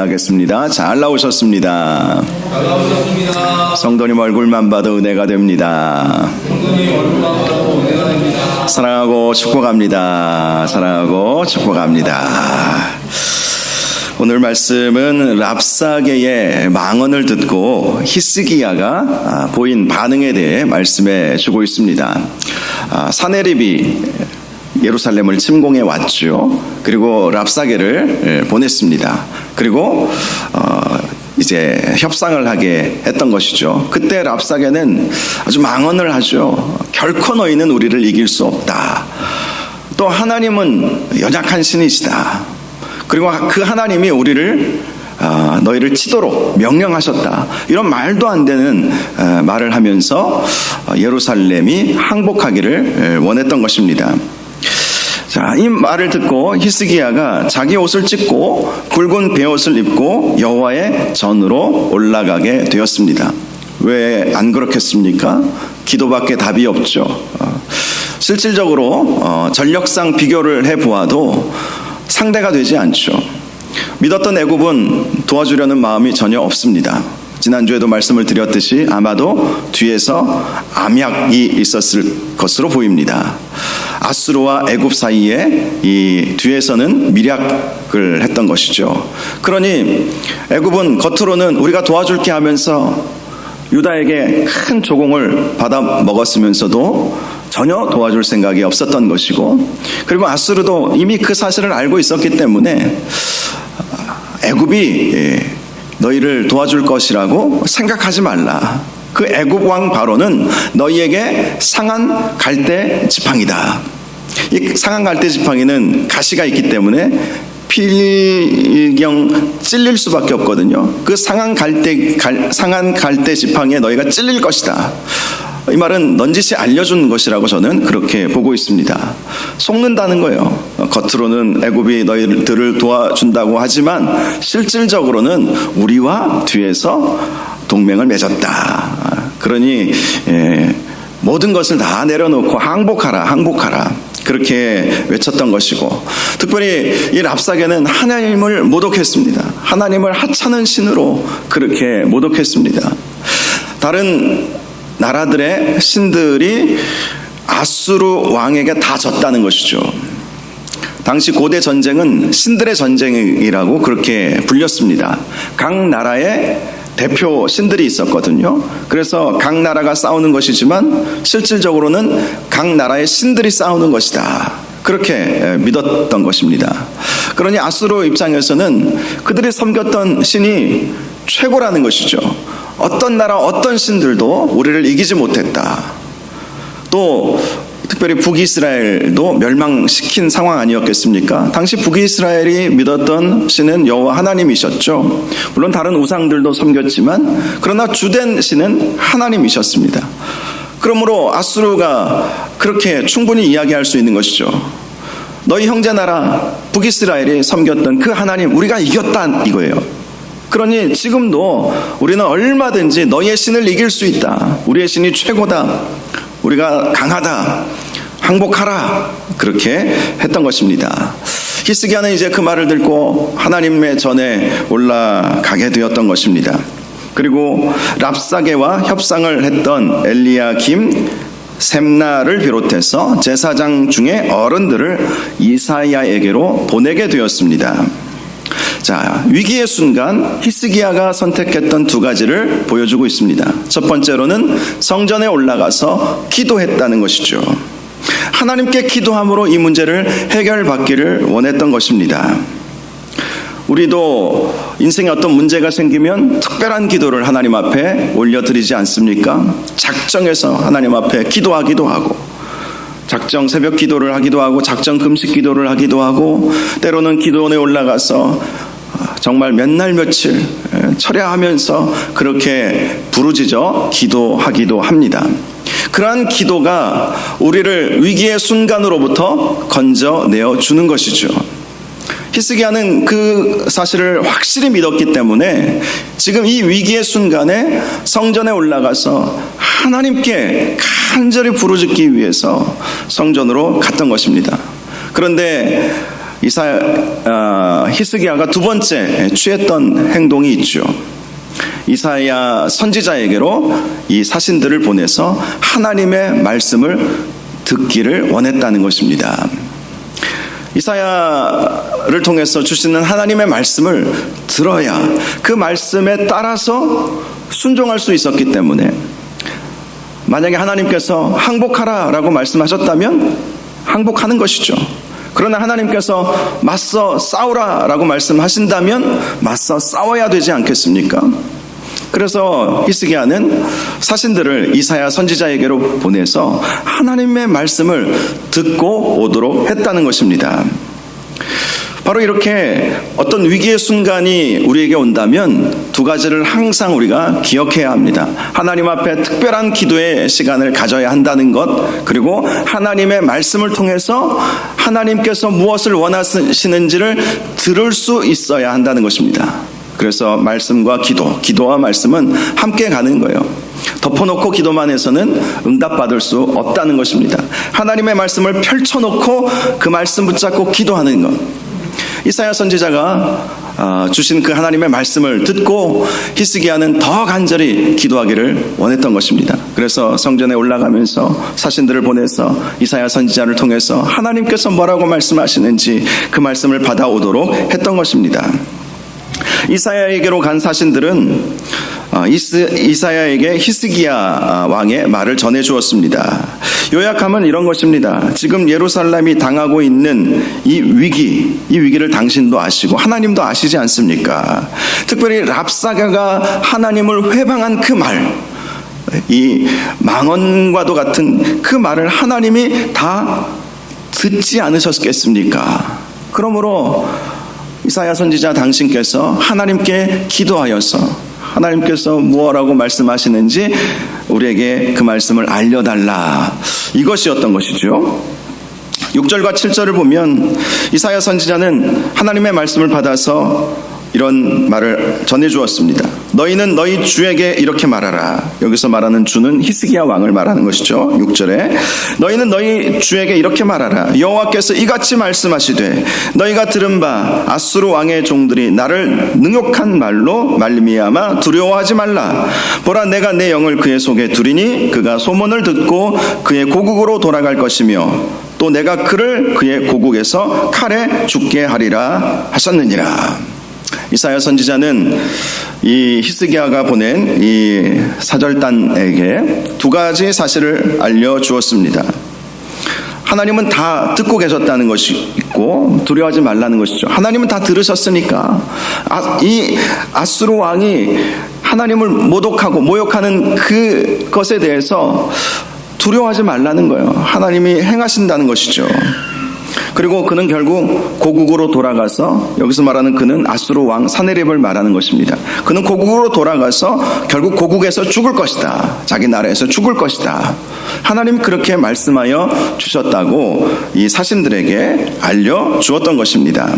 하겠습니다. 잘 나오셨습니다. 잘 나오셨습니다. 성도님 얼굴만 봐도 은혜가 됩니다. 성도님 얼굴만 봐도 은혜가 됩니다. 사랑하고 축복합니다. 사랑하고 축복합니다. 오늘 말씀은 랍사게의 망언을 듣고 히스기야가 보인 반응에 대해 말씀해 주고 있습니다. 사네립이 예루살렘을 침공해 왔죠. 그리고 랍사게를 보냈습니다. 그리고 이제 협상을 하게 했던 것이죠. 그때 랍사게는 아주 망언을 하죠. 결코 너희는 우리를 이길 수 없다. 또 하나님은 연약한 신이시다. 그리고 그 하나님이 우리를 너희를 치도록 명령하셨다. 이런 말도 안 되는 말을 하면서 예루살렘이 항복하기를 원했던 것입니다. 자, 이 말을 듣고 히스기야가 자기 옷을 찢고 굵은 베옷을 입고 여호와의 전으로 올라가게 되었습니다. 왜 안 그렇겠습니까? 기도밖에 답이 없죠. 실질적으로 전력상 비교를 해보아도 상대가 되지 않죠. 믿었던 애굽은 도와주려는 마음이 전혀 없습니다. 지난주에도 말씀을 드렸듯이 아마도 뒤에서 암약이 있었을 것으로 보입니다. 아수르와 애굽 사이에 이 뒤에서는 미략을 했던 것이죠. 그러니 애굽은 겉으로는 우리가 도와줄게 하면서 유다에게 큰 조공을 받아 먹었으면서도 전혀 도와줄 생각이 없었던 것이고, 그리고 아수르도 이미 그 사실을 알고 있었기 때문에 애굽이 너희를 도와줄 것이라고 생각하지 말라. 그 애굽 왕 바로는 너희에게 상한 갈대 지팡이다. 이 상한 갈대 지팡이는 가시가 있기 때문에 필경 찔릴 수밖에 없거든요. 그 상한 갈대 지팡이에 너희가 찔릴 것이다. 이 말은 넌지시 알려준 것이라고 저는 그렇게 보고 있습니다. 속는다는 거예요. 겉으로는 애굽이 너희들을 도와준다고 하지만 실질적으로는 우리와 뒤에서 동맹을 맺었다. 그러니 모든 것을 다 내려놓고 항복하라. 그렇게 외쳤던 것이고, 특별히 이 랍사게는 하나님을 모독했습니다. 하나님을 하찮은 신으로 그렇게 모독했습니다. 다른 나라들의 신들이 아수르 왕에게 다 졌다는 것이죠. 당시 고대 전쟁은 신들의 전쟁이라고 그렇게 불렸습니다. 각 나라의 대표 신들이 있었거든요. 그래서 각 나라가 싸우는 것이지만 실질적으로는 각 나라의 신들이 싸우는 것이다. 그렇게 믿었던 것입니다. 그러니 아수르 입장에서는 그들이 섬겼던 신이 최고라는 것이죠. 어떤 나라 어떤 신들도 우리를 이기지 못했다. 또 특별히 북이스라엘도 멸망시킨 상황 아니었겠습니까? 당시 북이스라엘이 믿었던 신은 여호와 하나님이셨죠. 물론 다른 우상들도 섬겼지만 그러나 주된 신은 하나님이셨습니다. 그러므로 아수르가 그렇게 충분히 이야기할 수 있는 것이죠. 너희 형제 나라 북이스라엘이 섬겼던 그 하나님 우리가 이겼다 이거예요. 그러니 지금도 우리는 얼마든지 너희의 신을 이길 수 있다. 우리의 신이 최고다. 우리가 강하다. 항복하라. 그렇게 했던 것입니다. 히스기야는 이제 그 말을 듣고 하나님의 전에 올라가게 되었던 것입니다. 그리고 랍사게와 협상을 했던 엘리야김, 셈나를 비롯해서 제사장 중에 어른들을 이사야에게로 보내게 되었습니다. 자, 위기의 순간 히스기야가 선택했던 두 가지를 보여주고 있습니다. 첫 번째로는 성전에 올라가서 기도했다는 것이죠. 하나님께 기도함으로 이 문제를 해결받기를 원했던 것입니다. 우리도 인생에 어떤 문제가 생기면 특별한 기도를 하나님 앞에 올려드리지 않습니까? 작정해서 하나님 앞에 기도하기도 하고, 작정 새벽 기도를 하기도 하고, 작정 금식 기도를 하기도 하고, 때로는 기도원에 올라가서 정말 몇 날 며칠 철야하면서 그렇게 부르짖어 기도하기도 합니다. 그러한 기도가 우리를 위기의 순간으로부터 건져내어 주는 것이죠. 히스기야는 그 사실을 확실히 믿었기 때문에 지금 이 위기의 순간에 성전에 올라가서 하나님께 간절히 부르짖기 위해서 성전으로 갔던 것입니다. 그런데 히스기야가 두 번째 취했던 행동이 있죠. 이사야 선지자에게로 이 사신들을 보내서 하나님의 말씀을 듣기를 원했다는 것입니다. 이사야를 통해서 주시는 하나님의 말씀을 들어야 그 말씀에 따라서 순종할 수 있었기 때문에, 만약에 하나님께서 항복하라라고 말씀하셨다면 항복하는 것이죠. 그러나 하나님께서 맞서 싸우라라고 말씀하신다면 맞서 싸워야 되지 않겠습니까? 그래서 히스기야는 사신들을 이사야 선지자에게로 보내서 하나님의 말씀을 듣고 오도록 했다는 것입니다. 바로 이렇게 어떤 위기의 순간이 우리에게 온다면 두 가지를 항상 우리가 기억해야 합니다. 하나님 앞에 특별한 기도의 시간을 가져야 한다는 것, 그리고 하나님의 말씀을 통해서 하나님께서 무엇을 원하시는지를 들을 수 있어야 한다는 것입니다. 그래서 말씀과 기도와 말씀은 함께 가는 거예요. 덮어놓고 기도만 해서는 응답받을 수 없다는 것입니다. 하나님의 말씀을 펼쳐놓고 그 말씀 붙잡고 기도하는 것. 이사야 선지자가 주신 그 하나님의 말씀을 듣고 히스기야는 더 간절히 기도하기를 원했던 것입니다. 그래서 성전에 올라가면서 사신들을 보내서 이사야 선지자를 통해서 하나님께서 뭐라고 말씀하시는지 그 말씀을 받아오도록 했던 것입니다. 이사야에게로 간 사신들은 이사야에게 히스기야 왕의 말을 전해 주었습니다. 요약하면 이런 것입니다. 지금 예루살렘이 당하고 있는 이 위기를 당신도 아시고 하나님도 아시지 않습니까? 특별히 랍사게가 하나님을 회방한 그 말, 이 망언과도 같은 그 말을 하나님이 다 듣지 않으셨겠습니까? 그러므로 이사야 선지자 당신께서 하나님께 기도하여서 하나님께서 무엇라고 말씀하시는지 우리에게 그 말씀을 알려달라, 이것이었던 것이죠. 6절과 7절을 보면 이사야 선지자는 하나님의 말씀을 받아서 이런 말을 전해주었습니다. 너희는 너희 주에게 이렇게 말하라. 여기서 말하는 주는 히스기야 왕을 말하는 것이죠. 6절에 너희는 너희 주에게 이렇게 말하라. 여호와께서 이같이 말씀하시되 너희가 들은 바 아수르 왕의 종들이 나를 능욕한 말로 말미암아 두려워하지 말라. 보라, 내가 내 영을 그의 속에 두리니 그가 소문을 듣고 그의 고국으로 돌아갈 것이며 또 내가 그를 그의 고국에서 칼에 죽게 하리라 하셨느니라. 이사야 선지자는 이 히스기야가 보낸 이 사절단에게 두 가지 사실을 알려주었습니다. 하나님은 다 듣고 계셨다는 것이 있고 두려워하지 말라는 것이죠. 하나님은 다 들으셨으니까 이 아수르 왕이 하나님을 모독하고 모욕하는 그것에 대해서 두려워하지 말라는 거예요. 하나님이 행하신다는 것이죠. 그리고 그는 결국 고국으로 돌아가서, 여기서 말하는 그는 아수르 왕 사네립을 말하는 것입니다. 그는 고국으로 돌아가서 결국 고국에서 죽을 것이다. 자기 나라에서 죽을 것이다. 하나님이 그렇게 말씀하여 주셨다고 이 사신들에게 알려주었던 것입니다.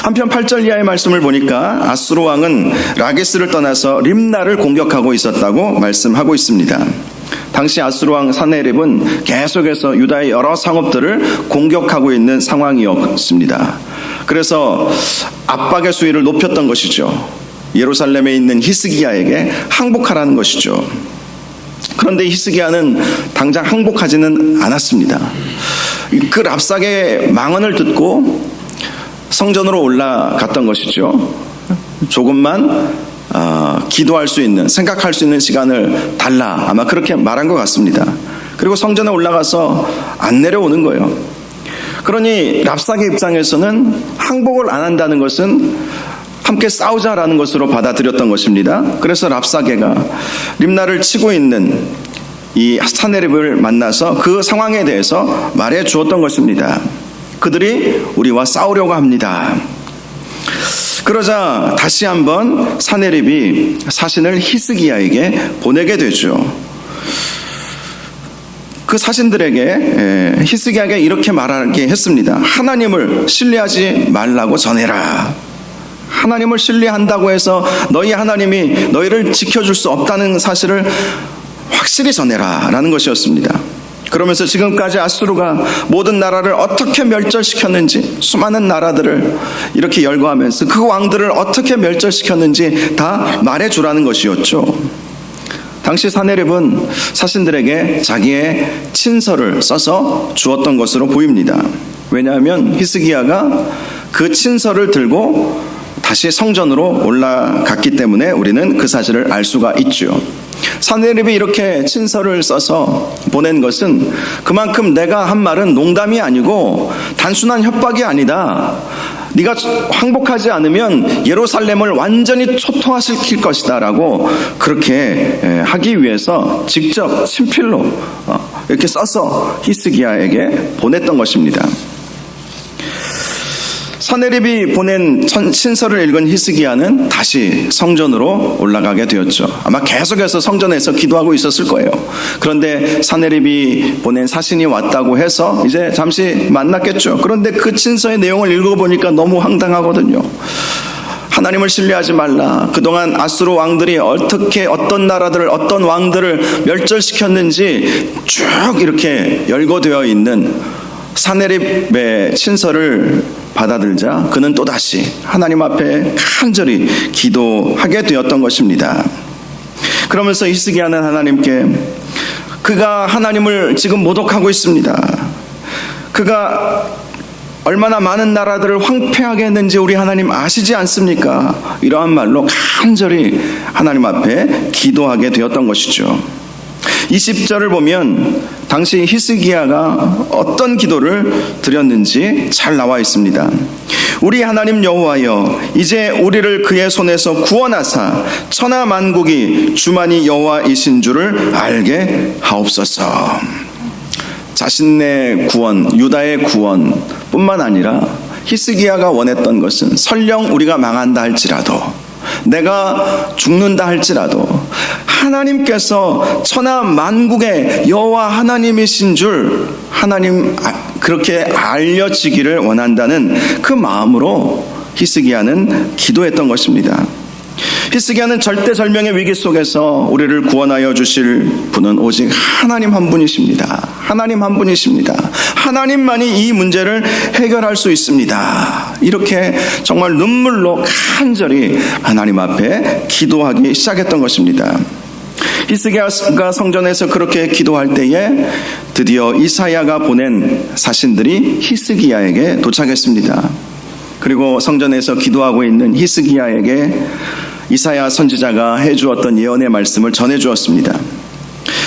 한편 8절 이하의 말씀을 보니까 아수르 왕은 라게스를 떠나서 림나를 공격하고 있었다고 말씀하고 있습니다. 당시 아수르 왕 사네립은 계속해서 유다의 여러 상업들을 공격하고 있는 상황이었습니다. 그래서 압박의 수위를 높였던 것이죠. 예루살렘에 있는 히스기야에게 항복하라는 것이죠. 그런데 히스기야는 당장 항복하지는 않았습니다. 그 랍사게의 망언을 듣고 성전으로 올라갔던 것이죠. 조금만 기도할 수 있는, 생각할 수 있는 시간을 달라, 아마 그렇게 말한 것 같습니다. 그리고 성전에 올라가서 안 내려오는 거예요. 그러니 랍사게 입장에서는 항복을 안 한다는 것은 함께 싸우자라는 것으로 받아들였던 것입니다. 그래서 랍사게가 림나를 치고 있는 이 사네립을 만나서 그 상황에 대해서 말해 주었던 것입니다. 그들이 우리와 싸우려고 합니다. 그러자 다시 한번 사네립이 사신을 히스기야에게 보내게 되죠. 그 사신들에게 히스기야에게 이렇게 말하게 했습니다. 하나님을 신뢰하지 말라고 전해라. 하나님을 신뢰한다고 해서 너희 하나님이 너희를 지켜줄 수 없다는 사실을 확실히 전해라 라는 것이었습니다. 그러면서 지금까지 아수르가 모든 나라를 어떻게 멸절시켰는지, 수많은 나라들을 이렇게 열거하면서 그 왕들을 어떻게 멸절시켰는지 다 말해주라는 것이었죠. 당시 사네립은 사신들에게 자기의 친서를 써서 주었던 것으로 보입니다. 왜냐하면 히스기야가 그 친서를 들고 다시 성전으로 올라갔기 때문에 우리는 그 사실을 알 수가 있죠. 사네립이 이렇게 친서를 써서 보낸 것은 그만큼 내가 한 말은 농담이 아니고 단순한 협박이 아니다. 네가 항복하지 않으면 예루살렘을 완전히 초토화시킬 것이다 라고 그렇게 하기 위해서 직접 친필로 이렇게 써서 히스기야에게 보냈던 것입니다. 사네립이 보낸 친서를 읽은 히스기야는 다시 성전으로 올라가게 되었죠. 아마 계속해서 성전에서 기도하고 있었을 거예요. 그런데 사네립이 보낸 사신이 왔다고 해서 이제 잠시 만났겠죠. 그런데 그 친서의 내용을 읽어보니까 너무 황당하거든요. 하나님을 신뢰하지 말라. 그동안 아수르 왕들이 어떻게 어떤 나라들을 어떤 왕들을 멸절시켰는지 쭉 이렇게 열거되어 있는 사네립의 친서를 받아들자 그는 또다시 하나님 앞에 간절히 기도하게 되었던 것입니다. 그러면서 히스기야는 하나님께 그가 하나님을 지금 모독하고 있습니다. 그가 얼마나 많은 나라들을 황폐하게 했는지 우리 하나님 아시지 않습니까? 이러한 말로 간절히 하나님 앞에 기도하게 되었던 것이죠. 20절을 보면 당시 히스기야가 어떤 기도를 드렸는지 잘 나와 있습니다. 우리 하나님 여호와여, 이제 우리를 그의 손에서 구원하사 천하 만국이 주만이 여호와이신 줄을 알게 하옵소서. 자신의 구원, 유다의 구원 뿐만 아니라 히스기야가 원했던 것은 설령 우리가 망한다 할지라도, 내가 죽는다 할지라도 하나님께서 천하 만국의 여호와 하나님이신 줄 하나님 그렇게 알려지기를 원한다는 그 마음으로 히스기야는 기도했던 것입니다. 히스기야는 절대절명의 위기 속에서 우리를 구원하여 주실 분은 오직 하나님 한 분이십니다. 하나님 한 분이십니다. 하나님만이 이 문제를 해결할 수 있습니다. 이렇게 정말 눈물로 간절히 하나님 앞에 기도하기 시작했던 것입니다. 히스기야가 성전에서 그렇게 기도할 때에 드디어 이사야가 보낸 사신들이 히스기야에게 도착했습니다. 그리고 성전에서 기도하고 있는 히스기야에게 이사야 선지자가 해주었던 예언의 말씀을 전해주었습니다.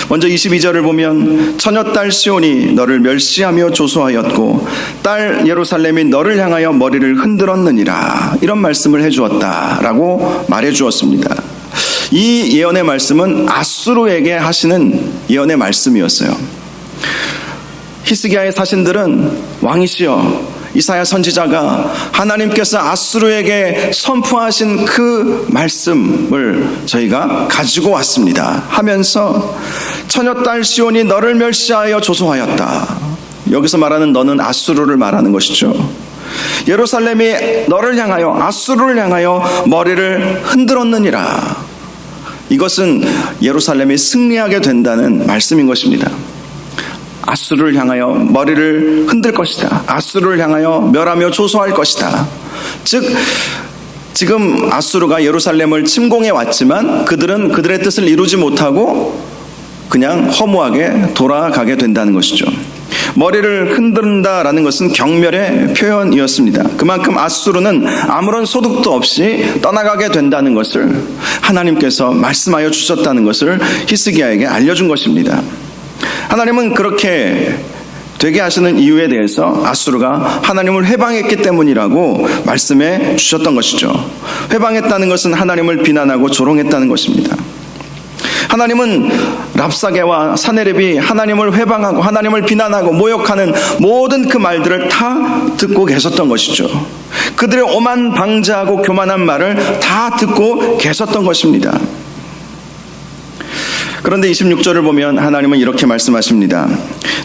먼저 22절을 보면 처녀딸 시온이 너를 멸시하며 조소하였고 딸 예루살렘이 너를 향하여 머리를 흔들었느니라, 이런 말씀을 해주었다라고 말해주었습니다. 이 예언의 말씀은 아수르에게 하시는 예언의 말씀이었어요. 히스기야의 사신들은 왕이시여, 이사야 선지자가 하나님께서 아수르에게 선포하신 그 말씀을 저희가 가지고 왔습니다 하면서 처녀딸 시온이 너를 멸시하여 조소하였다. 여기서 말하는 너는 아수르를 말하는 것이죠. 예루살렘이 너를 향하여, 아수르를 향하여 머리를 흔들었느니라. 이것은 예루살렘이 승리하게 된다는 말씀인 것입니다. 아수르를 향하여 머리를 흔들 것이다. 아수르를 향하여 멸하며 조소할 것이다. 즉 지금 아수르가 예루살렘을 침공해 왔지만 그들은 그들의 뜻을 이루지 못하고 그냥 허무하게 돌아가게 된다는 것이죠. 머리를 흔든다라는 것은 경멸의 표현이었습니다. 그만큼 아수르는 아무런 소득도 없이 떠나가게 된다는 것을 하나님께서 말씀하여 주셨다는 것을 히스기야에게 알려준 것입니다. 하나님은 그렇게 되게 하시는 이유에 대해서 아수르가 하나님을 회방했기 때문이라고 말씀해 주셨던 것이죠. 회방했다는 것은 하나님을 비난하고 조롱했다는 것입니다. 하나님은 랍사게와 사네립이 하나님을 회방하고 하나님을 비난하고 모욕하는 모든 그 말들을 다 듣고 계셨던 것이죠. 그들의 오만 방자하고 교만한 말을 다 듣고 계셨던 것입니다. 그런데 26절을 보면 하나님은 이렇게 말씀하십니다.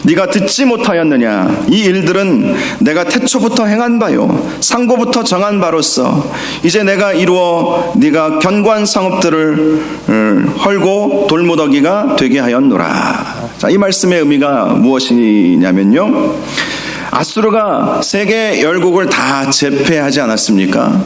네가 듣지 못하였느냐? 이 일들은 내가 태초부터 행한 바요, 상고부터 정한 바로서 이제 내가 이루어 네가 견고한 성읍들을 헐고 돌무더기가 되게 하였노라. 자, 이 말씀의 의미가 무엇이냐면요, 아수르가 세계 열국을 다 제패하지 않았습니까?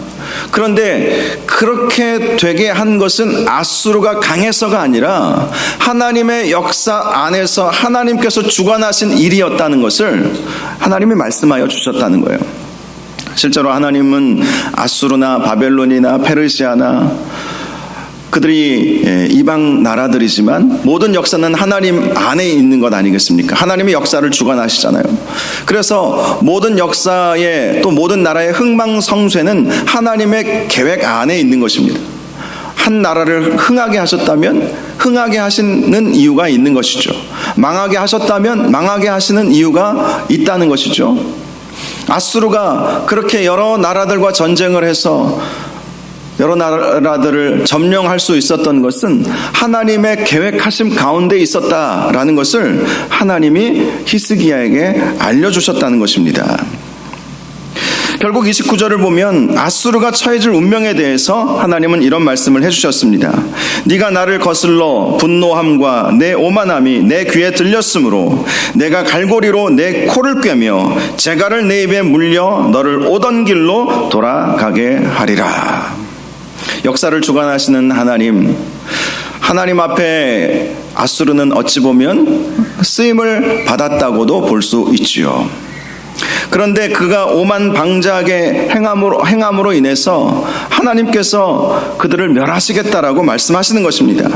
그런데 그렇게 되게 한 것은 아수르가 강해서가 아니라 하나님의 역사 안에서 하나님께서 주관하신 일이었다는 것을 하나님이 말씀하여 주셨다는 거예요. 실제로 하나님은 아수르나 바벨론이나 페르시아나 그들이 이방 나라들이지만 모든 역사는 하나님 안에 있는 것 아니겠습니까? 하나님이 역사를 주관하시잖아요. 그래서 모든 역사의 또 모든 나라의 흥망성쇠는 하나님의 계획 안에 있는 것입니다. 한 나라를 흥하게 하셨다면 흥하게 하시는 이유가 있는 것이죠. 망하게 하셨다면 망하게 하시는 이유가 있다는 것이죠. 아수르가 그렇게 여러 나라들과 전쟁을 해서 여러 나라들을 점령할 수 있었던 것은 하나님의 계획하심 가운데 있었다라는 것을 하나님이 히스기야에게 알려주셨다는 것입니다. 결국 29절을 보면 아수르가 처해질 운명에 대해서 하나님은 이런 말씀을 해주셨습니다. 네가 나를 거슬러 분노함과 내 오만함이 내 귀에 들렸으므로 내가 갈고리로 내 코를 꿰며 재갈을 내 입에 물려 너를 오던 길로 돌아가게 하리라. 역사를 주관하시는 하나님 앞에 아수르는 어찌 보면 쓰임을 받았다고도 볼 수 있지요. 그런데 그가 오만방자하게 행함으로 인해서 하나님께서 그들을 멸하시겠다라고 말씀하시는 것입니다.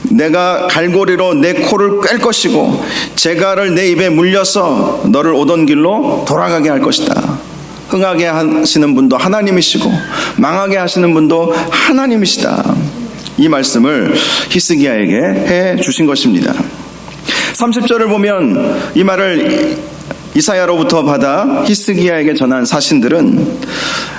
내가 갈고리로 내 코를 꿰 것이고 재갈을 내 입에 물려서 너를 오던 길로 돌아가게 할 것이다. 흥하게 하시는 분도 하나님이시고 망하게 하시는 분도 하나님이시다. 이 말씀을 히스기야에게 해 주신 것입니다. 30절을 보면 이 말을 이사야로부터 받아 히스기야에게 전한 사신들은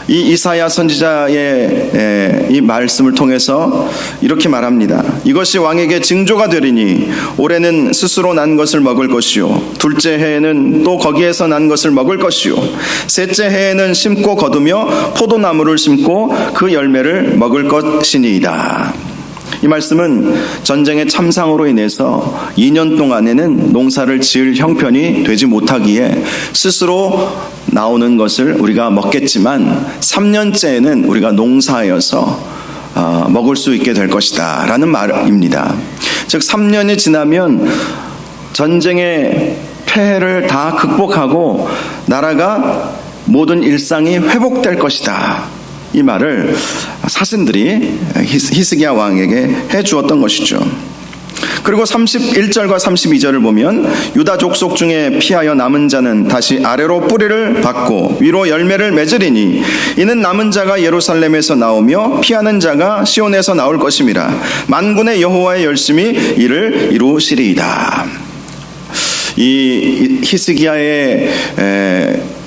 이 이사야 선지자의 이 말씀을 통해서 이렇게 말합니다. 이것이 왕에게 징조가 되리니 올해는 스스로 난 것을 먹을 것이요 둘째 해에는 또 거기에서 난 것을 먹을 것이요 셋째 해에는 심고 거두며 포도나무를 심고 그 열매를 먹을 것이니이다. 이 말씀은 전쟁의 참상으로 인해서 2년 동안에는 농사를 지을 형편이 되지 못하기에 스스로 나오는 것을 우리가 먹겠지만 3년째에는 우리가 농사하여서 먹을 수 있게 될 것이다 라는 말입니다. 즉 3년이 지나면 전쟁의 폐해를 다 극복하고 나라가 모든 일상이 회복될 것이다. 이 말을 사신들이 히스기야 왕에게 해 주었던 것이죠. 그리고 31절과 32절을 보면 유다 족속 중에 피하여 남은 자는 다시 아래로 뿌리를 받고 위로 열매를 맺으리니 이는 남은 자가 예루살렘에서 나오며 피하는 자가 시온에서 나올 것임이라. 만군의 여호와의 열심히 이를 이루시리이다. 이 히스기야의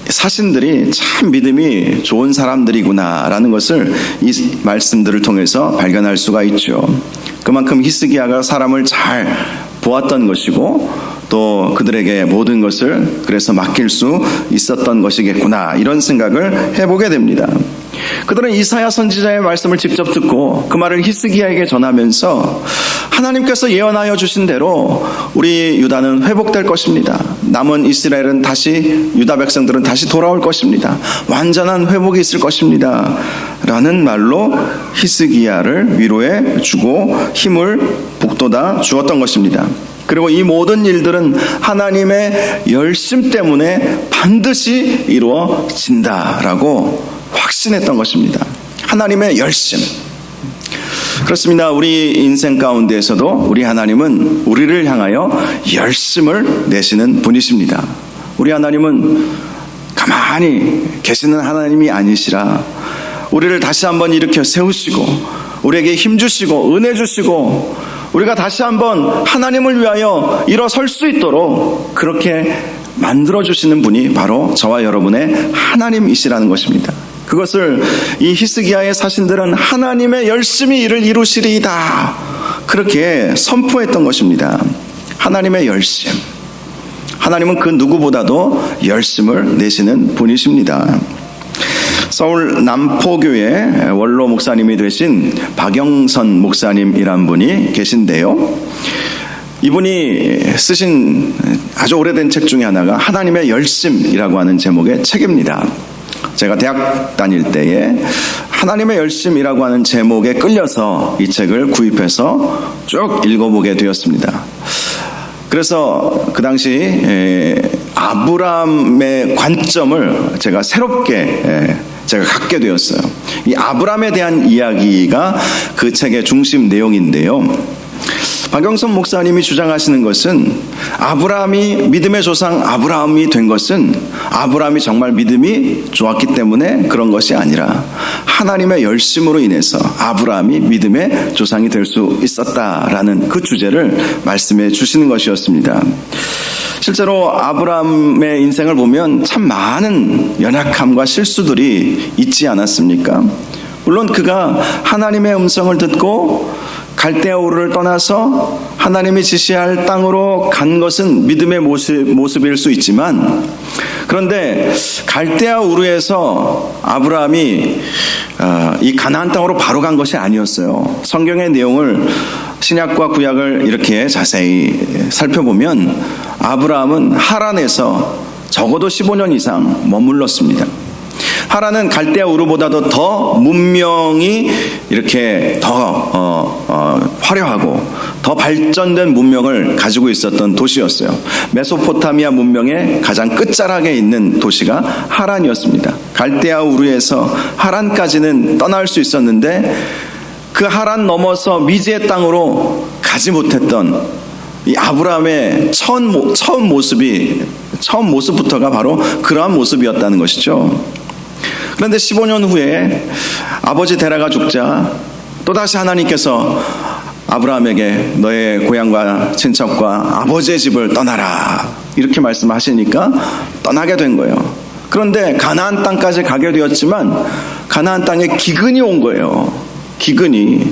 사신들이 참 믿음이 좋은 사람들이구나라는 것을 이 말씀들을 통해서 발견할 수가 있죠. 그만큼 히스기야가 사람을 잘 보았던 것이고 또 그들에게 모든 것을 그래서 맡길 수 있었던 것이겠구나 이런 생각을 해보게 됩니다. 그들은 이사야 선지자의 말씀을 직접 듣고 그 말을 히스기야에게 전하면서 하나님께서 예언하여 주신 대로 우리 유다는 회복될 것입니다. 남은 이스라엘은 다시 유다 백성들은 다시 돌아올 것입니다. 완전한 회복이 있을 것입니다. 라는 말로 히스기야를 위로해 주고 힘을 북돋아 주었던 것입니다. 그리고 이 모든 일들은 하나님의 열심 때문에 반드시 이루어진다라고 확신했던 것입니다. 하나님의 열심. 그렇습니다. 우리 인생 가운데에서도 우리 하나님은 우리를 향하여 열심을 내시는 분이십니다. 우리 하나님은 가만히 계시는 하나님이 아니시라 우리를 다시 한번 일으켜 세우시고 우리에게 힘 주시고 은혜 주시고 우리가 다시 한번 하나님을 위하여 일어설 수 있도록 그렇게 만들어주시는 분이 바로 저와 여러분의 하나님이시라는 것입니다. 그것을 이 히스기야의 사신들은 하나님의 열심히 이를 이루시리이다 그렇게 선포했던 것입니다. 하나님의 열심. 하나님은 그 누구보다도 열심을 내시는 분이십니다. 서울 남포교회 원로 목사님이 되신 박영선 목사님이란 분이 계신데요. 이분이 쓰신 아주 오래된 책 중에 하나가 하나님의 열심이라고 하는 제목의 책입니다. 제가 대학 다닐 때에 하나님의 열심이라고 하는 제목에 끌려서 이 책을 구입해서 쭉 읽어보게 되었습니다. 그래서 그 당시 아브라함의 관점을 제가 새롭게 제가 갖게 되었어요. 이 아브라함에 대한 이야기가 그 책의 중심 내용인데요. 박영선 목사님이 주장하시는 것은 아브라함이 믿음의 조상 아브라함이 된 것은 아브라함이 정말 믿음이 좋았기 때문에 그런 것이 아니라 하나님의 열심으로 인해서 아브라함이 믿음의 조상이 될 수 있었다라는 그 주제를 말씀해 주시는 것이었습니다. 실제로 아브라함의 인생을 보면 참 많은 연약함과 실수들이 있지 않았습니까? 물론 그가 하나님의 음성을 듣고 갈대아 우르를 떠나서 하나님이 지시할 땅으로 간 것은 믿음의 모습일 수 있지만, 그런데 갈대아 우르에서 아브라함이 이 가나안 땅으로 바로 간 것이 아니었어요. 성경의 내용을 신약과 구약을 이렇게 자세히 살펴보면 아브라함은 하란에서 적어도 15년 이상 머물렀습니다. 하란은 갈대아 우르보다도 더 문명이 이렇게 더 화려하고 더 발전된 문명을 가지고 있었던 도시였어요. 메소포타미아 문명의 가장 끝자락에 있는 도시가 하란이었습니다. 갈대아 우르에서 하란까지는 떠날 수 있었는데 그 하란 넘어서 미지의 땅으로 가지 못했던 이 아브라함의 처음 모습부터가 바로 그러한 모습이었다는 것이죠. 그런데 15년 후에 아버지 데라가 죽자 또다시 하나님께서 아브라함에게 너의 고향과 친척과 아버지의 집을 떠나라 이렇게 말씀하시니까 떠나게 된 거예요. 그런데 가나안 땅까지 가게 되었지만 가나안 땅에 기근이 온 거예요. 기근이.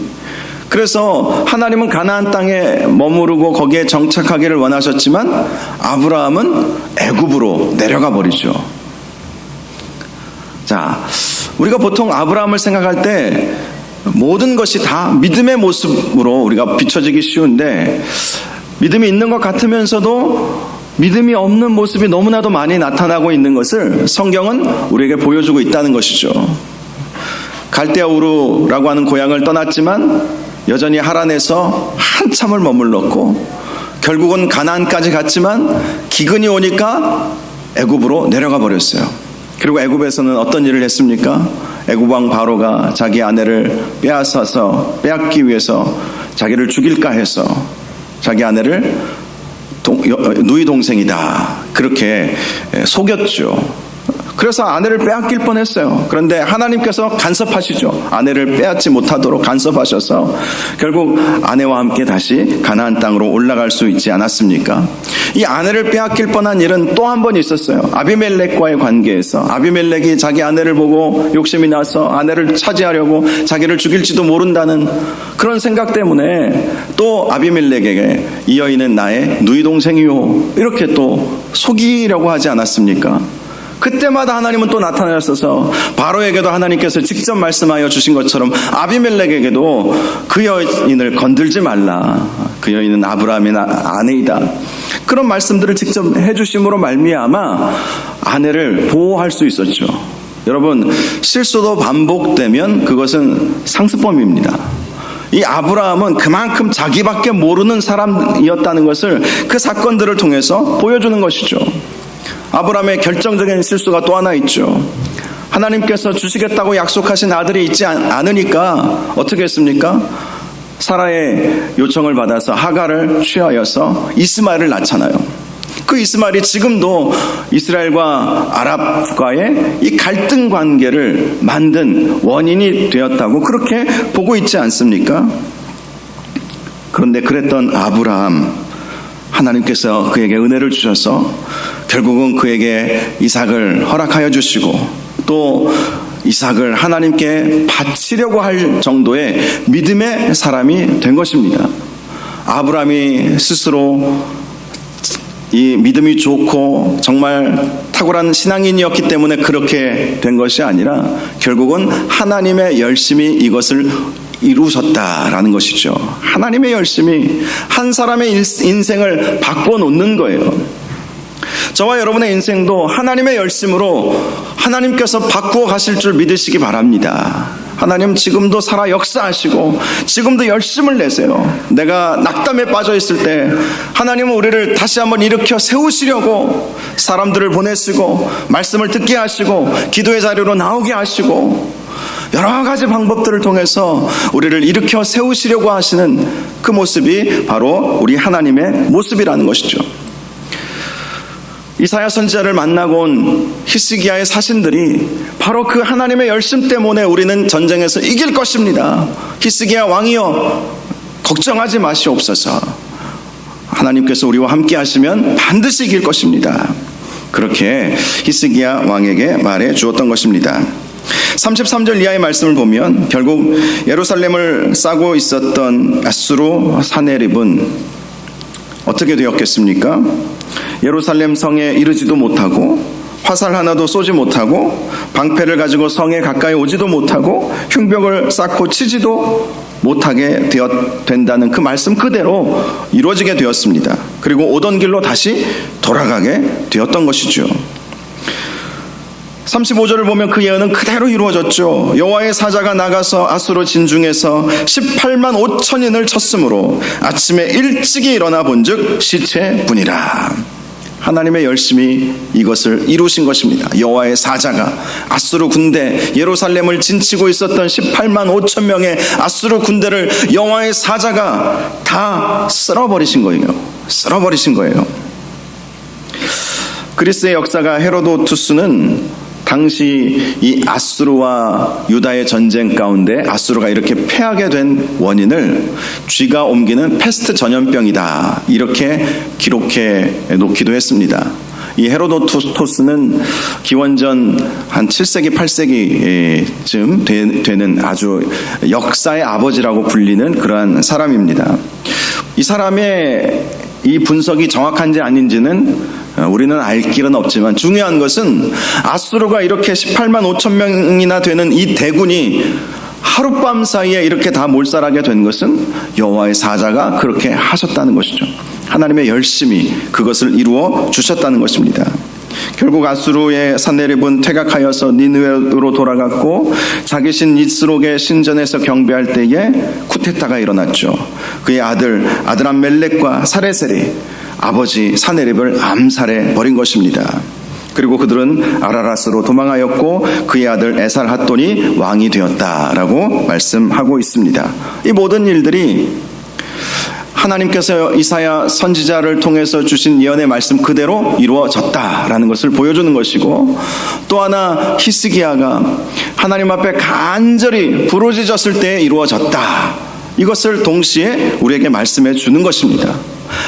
그래서 하나님은 가나안 땅에 머무르고 거기에 정착하기를 원하셨지만 아브라함은 애굽으로 내려가 버리죠. 자, 우리가 보통 아브라함을 생각할 때 모든 것이 다 믿음의 모습으로 우리가 비춰지기 쉬운데, 믿음이 있는 것 같으면서도 믿음이 없는 모습이 너무나도 많이 나타나고 있는 것을 성경은 우리에게 보여주고 있다는 것이죠. 갈대아 우르라고 하는 고향을 떠났지만 여전히 하란에서 한참을 머물렀고, 결국은 가나안까지 갔지만 기근이 오니까 애굽으로 내려가 버렸어요. 그리고 애굽에서는 어떤 일을 했습니까? 애굽 왕 바로가 자기 아내를 빼앗기 위해서 자기를 죽일까 해서 자기 아내를 누이 동생이다 그렇게 속였죠. 그래서 아내를 빼앗길 뻔했어요. 그런데 하나님께서 간섭하시죠. 아내를 빼앗지 못하도록 간섭하셔서 결국 아내와 함께 다시 가나안 땅으로 올라갈 수 있지 않았습니까? 이 아내를 빼앗길 뻔한 일은 또 한 번 있었어요. 아비멜렉과의 관계에서 아비멜렉이 자기 아내를 보고 욕심이 나서 아내를 차지하려고 자기를 죽일지도 모른다는 그런 생각 때문에 또 아비멜렉에게 이 여인은 나의 누이 동생이요 이렇게 또 속이려고 하지 않았습니까? 그때마다 하나님은 또 나타나셔서 바로에게도 하나님께서 직접 말씀하여 주신 것처럼 아비멜렉에게도 그 여인을 건들지 말라. 그 여인은 아브라함의 아내이다. 그런 말씀들을 직접 해주심으로 말미암아 아내를 보호할 수 있었죠. 여러분, 실수도 반복되면 그것은 상습범입니다. 이 아브라함은 그만큼 자기밖에 모르는 사람이었다는 것을 그 사건들을 통해서 보여주는 것이죠. 아브라함의 결정적인 실수가 또 하나 있죠. 하나님께서 주시겠다고 약속하신 아들이 있지 않으니까 어떻게 했습니까? 사라의 요청을 받아서 하갈을 취하여서 이스마엘을 낳잖아요. 그 이스마엘이 지금도 이스라엘과 아랍과의 이 갈등 관계를 만든 원인이 되었다고 그렇게 보고 있지 않습니까? 그런데 그랬던 아브라함, 하나님께서 그에게 은혜를 주셔서 결국은 그에게 이삭을 허락하여 주시고 또 이삭을 하나님께 바치려고 할 정도의 믿음의 사람이 된 것입니다. 아브라함이 스스로 이 믿음이 좋고 정말 탁월한 신앙인이었기 때문에 그렇게 된 것이 아니라 결국은 하나님의 열심이 이것을 이루셨다라는 것이죠. 하나님의 열심이 한 사람의 인생을 바꿔놓는 거예요. 저와 여러분의 인생도 하나님의 열심으로 하나님께서 바꾸어 가실 줄 믿으시기 바랍니다. 하나님 지금도 살아 역사하시고 지금도 열심을 내세요. 내가 낙담에 빠져 있을 때 하나님은 우리를 다시 한번 일으켜 세우시려고 사람들을 보내시고 말씀을 듣게 하시고 기도의 자리로 나오게 하시고 여러 가지 방법들을 통해서 우리를 일으켜 세우시려고 하시는 그 모습이 바로 우리 하나님의 모습이라는 것이죠. 이사야 선지자를 만나고 온 히스기야의 사신들이 바로 그 하나님의 열심 때문에 우리는 전쟁에서 이길 것입니다. 히스기야 왕이여 걱정하지 마시옵소서. 하나님께서 우리와 함께 하시면 반드시 이길 것입니다. 그렇게 히스기야 왕에게 말해 주었던 것입니다. 33절 이하의 말씀을 보면 결국 예루살렘을 싸고 있었던 아수르 사네립은 어떻게 되었겠습니까? 예루살렘 성에 이르지도 못하고 화살 하나도 쏘지 못하고 방패를 가지고 성에 가까이 오지도 못하고 흉벽을 쌓고 치지도 못하게 된다는 그 말씀 그대로 이루어지게 되었습니다. 그리고 오던 길로 다시 돌아가게 되었던 것이죠. 35절을 보면 그 예언은 그대로 이루어졌죠. 여호와의 사자가 나가서 아수르 진중에서 18만 5천인을 쳤으므로 아침에 일찍이 일어나 본즉 시체뿐이라. 하나님의 열심이 이것을 이루신 것입니다. 여호와의 사자가 아수르 군대, 예루살렘을 진치고 있었던 18만 5천 명의 아수르 군대를 여호와의 사자가 다 쓸어버리신 거예요. 쓸어버리신 거예요. 그리스의 역사가 헤로도투스는 당시 이 아수르와 유다의 전쟁 가운데 아수르가 이렇게 패하게 된 원인을 쥐가 옮기는 패스트 전염병이다 이렇게 기록해 놓기도 했습니다. 이 헤로도토스는 기원전 한 7세기 8세기쯤 되는 아주 역사의 아버지라고 불리는 그러한 사람입니다. 이 사람의 이 분석이 정확한지 아닌지는 우리는 알 길은 없지만 중요한 것은 아수르가 이렇게 18만 5천 명이나 되는 이 대군이 하룻밤 사이에 이렇게 다 몰살하게 된 것은 여호와의 사자가 그렇게 하셨다는 것이죠. 하나님의 열심이 그것을 이루어 주셨다는 것입니다. 결국 아수르의 산헤립은 퇴각하여서 니느웨로 돌아갔고 자기 신 니스록의 신전에서 경배할 때에 쿠데타가 일어났죠. 그의 아드람멜렉과 사레셀이 아버지 산헤립을 암살해 버린 것입니다. 그리고 그들은 아라랏으로 도망하였고 그의 아들 에살핫돈이 왕이 되었다라고 말씀하고 있습니다. 이 모든 일들이 하나님께서 이사야 선지자를 통해서 주신 예언의 말씀 그대로 이루어졌다라는 것을 보여주는 것이고, 또 하나 히스기야가 하나님 앞에 간절히 부르짖었을 때 이루어졌다, 이것을 동시에 우리에게 말씀해 주는 것입니다.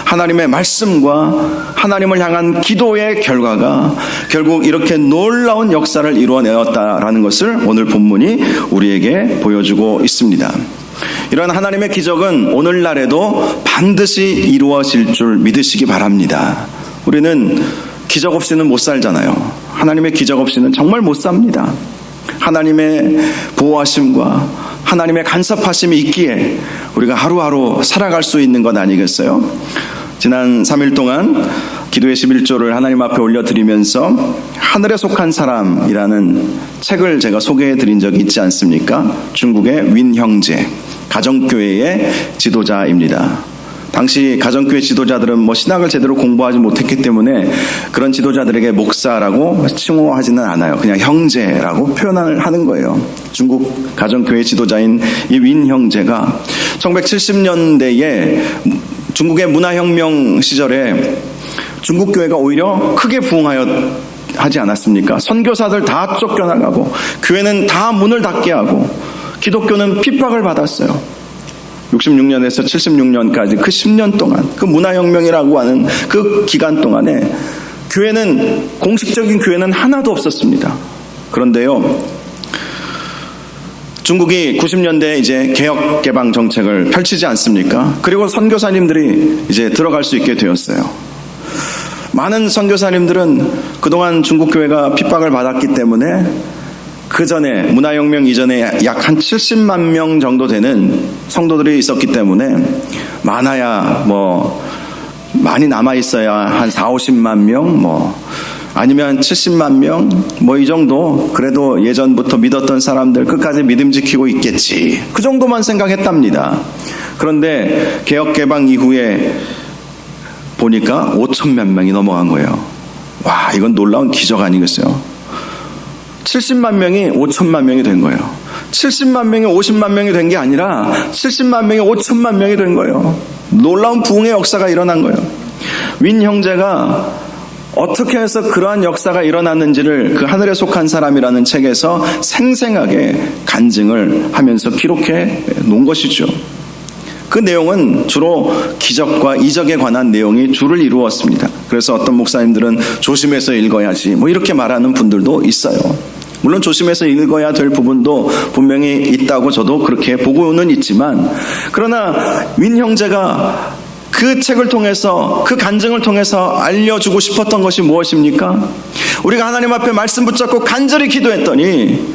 하나님의 말씀과 하나님을 향한 기도의 결과가 결국 이렇게 놀라운 역사를 이루어내었다라는 것을 오늘 본문이 우리에게 보여주고 있습니다. 이런 하나님의 기적은 오늘날에도 반드시 이루어질 줄 믿으시기 바랍니다. 우리는 기적 없이는 못 살잖아요. 하나님의 기적 없이는 정말 못 삽니다. 하나님의 보호하심과 하나님의 간섭하심이 있기에 우리가 하루하루 살아갈 수 있는 것 아니겠어요? 지난 3일 동안 기도의 11조를 하나님 앞에 올려드리면서 하늘에 속한 사람이라는 책을 제가 소개해 드린 적이 있지 않습니까? 중국의 윈 형제, 가정교회의 지도자입니다. 당시 가정교회 지도자들은 신학을 제대로 공부하지 못했기 때문에 그런 지도자들에게 목사라고 칭호하지는 않아요. 그냥 형제라고 표현을 하는 거예요. 중국 가정교회 지도자인 이 윈 형제가 1970년대에 중국의 문화혁명 시절에 중국 교회가 오히려 크게 부흥하지 않았습니까? 선교사들 다 쫓겨나가고 교회는 다 문을 닫게 하고 기독교는 핍박을 받았어요. 66년에서 76년까지 그 10년 동안, 그 문화혁명이라고 하는 그 기간 동안에 교회는, 공식적인 교회는 하나도 없었습니다. 그런데요, 중국이 90년대에 이제 개혁 개방 정책을 펼치지 않습니까? 그리고 선교사님들이 이제 들어갈 수 있게 되었어요. 많은 선교사님들은 그동안 중국 교회가 핍박을 받았기 때문에 그 전에 문화혁명 이전에 약 한 70만 명 정도 되는 성도들이 있었기 때문에 많아야 많이 남아 있어야 한 4, 50만 명 아니면 70만 명 이 정도 그래도 예전부터 믿었던 사람들 끝까지 믿음 지키고 있겠지. 그 정도만 생각했답니다. 그런데 개혁 개방 이후에 보니까 5천만 명이 넘어간 거예요. 와, 이건 놀라운 기적 아니겠어요? 70만 명이 5천만 명이 된 거예요. 70만 명이 50만 명이 된 게 아니라 70만 명이 5천만 명이 된 거예요. 놀라운 부흥의 역사가 일어난 거예요. 윈 형제가 어떻게 해서 그러한 역사가 일어났는지를 그 하늘에 속한 사람이라는 책에서 생생하게 간증을 하면서 기록해 놓은 것이죠. 그 내용은 주로 기적과 이적에 관한 내용이 주를 이루었습니다. 그래서 어떤 목사님들은 조심해서 읽어야지 이렇게 말하는 분들도 있어요. 물론 조심해서 읽어야 될 부분도 분명히 있다고 저도 그렇게 보고는 있지만, 그러나 윈 형제가 그 책을 통해서, 그 간증을 통해서 알려주고 싶었던 것이 무엇입니까? 우리가 하나님 앞에 말씀 붙잡고 간절히 기도했더니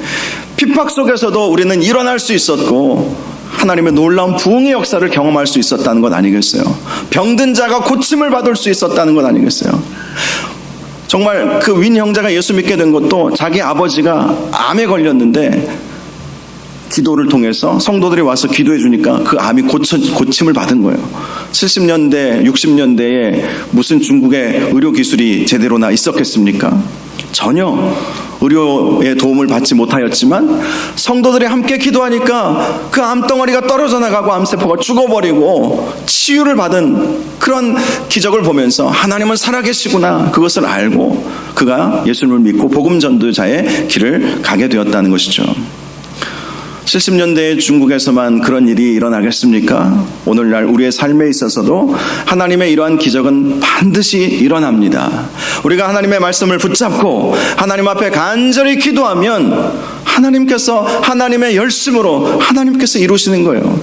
핍박 속에서도 우리는 일어날 수 있었고 하나님의 놀라운 부흥의 역사를 경험할 수 있었다는 것 아니겠어요? 병든 자가 고침을 받을 수 있었다는 것 아니겠어요? 정말 그 윈 형제가 예수 믿게 된 것도 자기 아버지가 암에 걸렸는데 기도를 통해서 성도들이 와서 기도해 주니까 그 암이 고침을 받은 거예요. 70년대, 60년대에 무슨 중국의 의료 기술이 제대로나 있었겠습니까? 전혀 의료의 도움을 받지 못하였지만 성도들이 함께 기도하니까 그 암덩어리가 떨어져 나가고 암세포가 죽어버리고 치유를 받은 그런 기적을 보면서 하나님은 살아계시구나, 그것을 알고 그가 예수님을 믿고 복음 전도자의 길을 가게 되었다는 것이죠. 70년대의 중국에서만 그런 일이 일어나겠습니까? 오늘날 우리의 삶에 있어서도 하나님의 이러한 기적은 반드시 일어납니다. 우리가 하나님의 말씀을 붙잡고 하나님 앞에 간절히 기도하면 하나님께서 하나님의 열심으로 하나님께서 이루시는 거예요.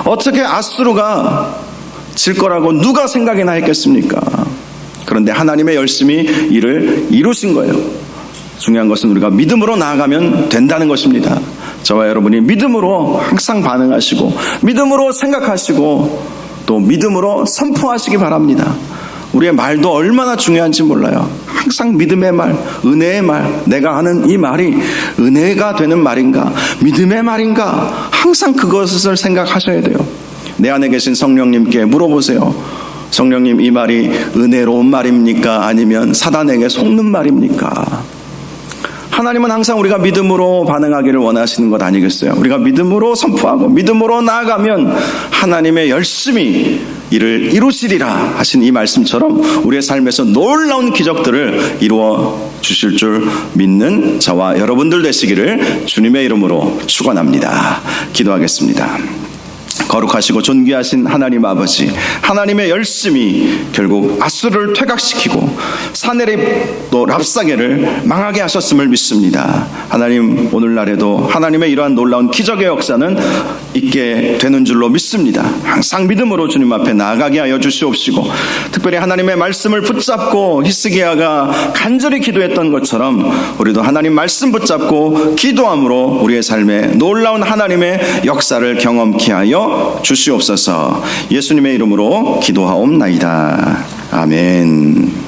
어떻게 아수르가 질 거라고 누가 생각이나 했겠습니까? 그런데 하나님의 열심히 이를 이루신 거예요. 중요한 것은 우리가 믿음으로 나아가면 된다는 것입니다. 저와 여러분이 믿음으로 항상 반응하시고 믿음으로 생각하시고 또 믿음으로 선포하시기 바랍니다. 우리의 말도 얼마나 중요한지 몰라요. 항상 믿음의 말, 은혜의 말, 내가 하는 이 말이 은혜가 되는 말인가, 믿음의 말인가, 항상 그것을 생각하셔야 돼요. 내 안에 계신 성령님께 물어보세요. 성령님, 이 말이 은혜로운 말입니까? 아니면 사단에게 속는 말입니까? 하나님은 항상 우리가 믿음으로 반응하기를 원하시는 것 아니겠어요? 우리가 믿음으로 선포하고 믿음으로 나아가면 하나님의 열심히 이를 이루시리라 하신 이 말씀처럼 우리의 삶에서 놀라운 기적들을 이루어 주실 줄 믿는 저와 여러분들 되시기를 주님의 이름으로 축원합니다. 기도하겠습니다. 거룩하시고 존귀하신 하나님 아버지, 하나님의 열심이 결국 아수르를 퇴각시키고 사네립 또 랍사게를 망하게 하셨음을 믿습니다. 하나님, 오늘날에도 하나님의 이러한 놀라운 기적의 역사는 있게 되는 줄로 믿습니다. 항상 믿음으로 주님 앞에 나아가게 하여 주시옵시고, 특별히 하나님의 말씀을 붙잡고 히스기야가 간절히 기도했던 것처럼 우리도 하나님 말씀 붙잡고 기도함으로 우리의 삶에 놀라운 하나님의 역사를 경험케 하여 주시옵소서. 예수님의 이름으로 기도하옵나이다. 아멘.